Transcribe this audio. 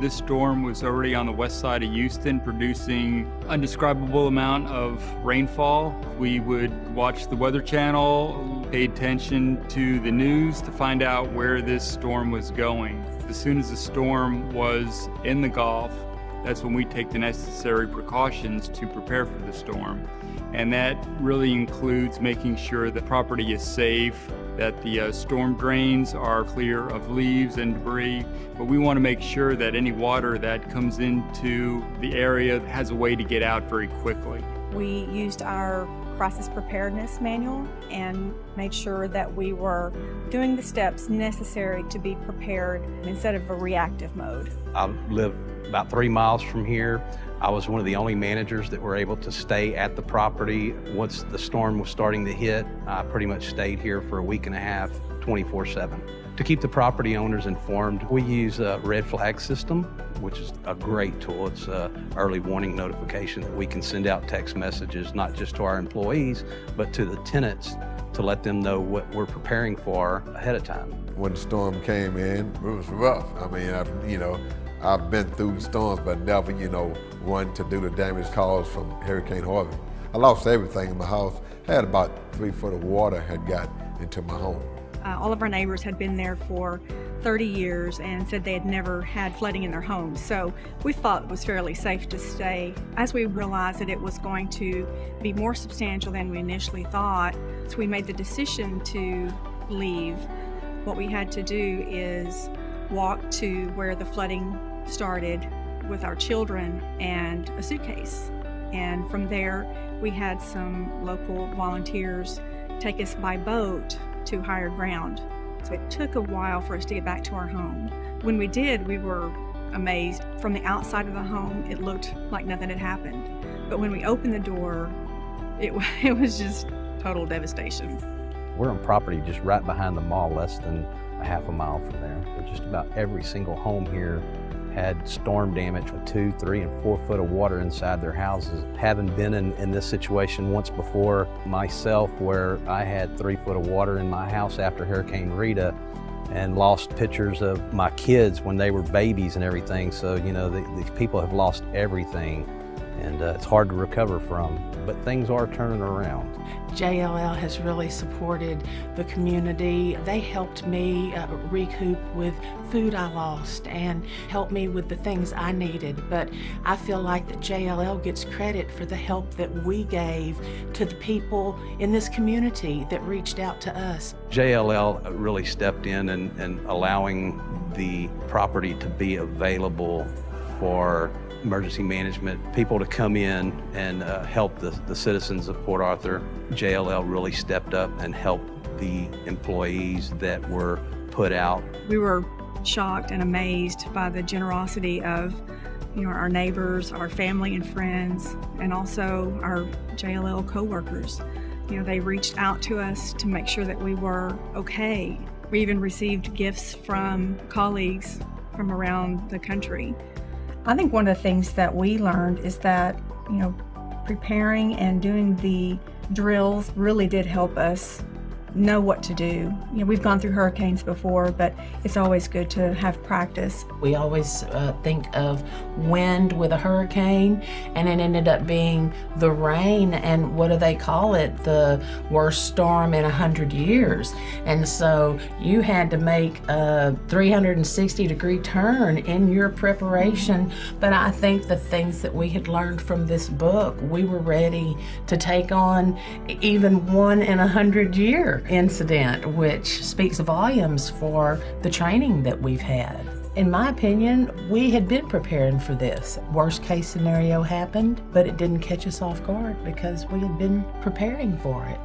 This storm was already on the west side of Houston, producing undescribable amount of rainfall. We would watch the Weather Channel, pay attention to the news to find out where this storm was going. As soon as the storm was in the Gulf, that's when we take the necessary precautions to prepare for the storm. And that really includes making sure the property is safe, that the storm drains are clear of leaves and debris, but we want to make sure that any water that comes into the area has a way to get out very quickly. We used our crisis preparedness manual and made sure that we were doing the steps necessary to be prepared instead of a reactive mode. I live about 3 miles from here. I was one of the only managers that were able to stay at the property. Once the storm was starting to hit, I pretty much stayed here for a week and a half, 24/7. To keep the property owners informed, we use a RedFlag system, which is a great tool. It's an early warning notification that we can send out text messages, not just to our employees, but to the tenants to let them know what we're preparing for ahead of time. When the storm came in, it was rough. I mean, I've been through storms, but never, one to do the damage caused from Hurricane Harvey. I lost everything in my house. I had about 3 foot of water had got into my home. All of our neighbors had been there for 30 years and said they had never had flooding in their homes. So we thought it was fairly safe to stay. As we realized that it was going to be more substantial than we initially thought, so we made the decision to leave. What we had to do is walk to where the flooding started with our children and a suitcase. And from there, we had some local volunteers take us by boat to higher ground. So it took a while for us to get back to our home. When we did, we were amazed. From the outside of the home, it looked like nothing had happened. But when we opened the door, it was just total devastation. We're on property just right behind the mall, less than a half a mile from there. But just about every single home here had storm damage with 2, 3, and 4 foot of water inside their houses. Having been in this situation once before myself, where I had 3 foot of water in my house after Hurricane Rita, and lost pictures of my kids when they were babies and everything. So, these people have lost everything, and it's hard to recover from, but things are turning around. JLL has really supported the community. They helped me recoup with food I lost and helped me with the things I needed. But I feel like that JLL gets credit for the help that we gave to the people in this community that reached out to us. JLL really stepped in and allowing the property to be available for emergency management, people to come in and help the citizens of Port Arthur. JLL really stepped up and helped the employees that were put out. We were shocked and amazed by the generosity of our neighbors, our family and friends, and also our JLL co-workers. They reached out to us to make sure that we were okay. We even received gifts from colleagues from around the country. I think one of the things that we learned is that, preparing and doing the drills really did help us know what to do. We've gone through hurricanes before, but it's always good to have practice. We always think of wind with a hurricane, and it ended up being the rain, and what do they call it? The worst storm in 100 years. And so you had to make a 360-degree turn in your preparation. But I think the things that we had learned from this book, we were ready to take on even 1 in 100 year incident, which speaks volumes for the training that we've had. In my opinion, we had been preparing for this. Worst case scenario happened, but it didn't catch us off guard because we had been preparing for it.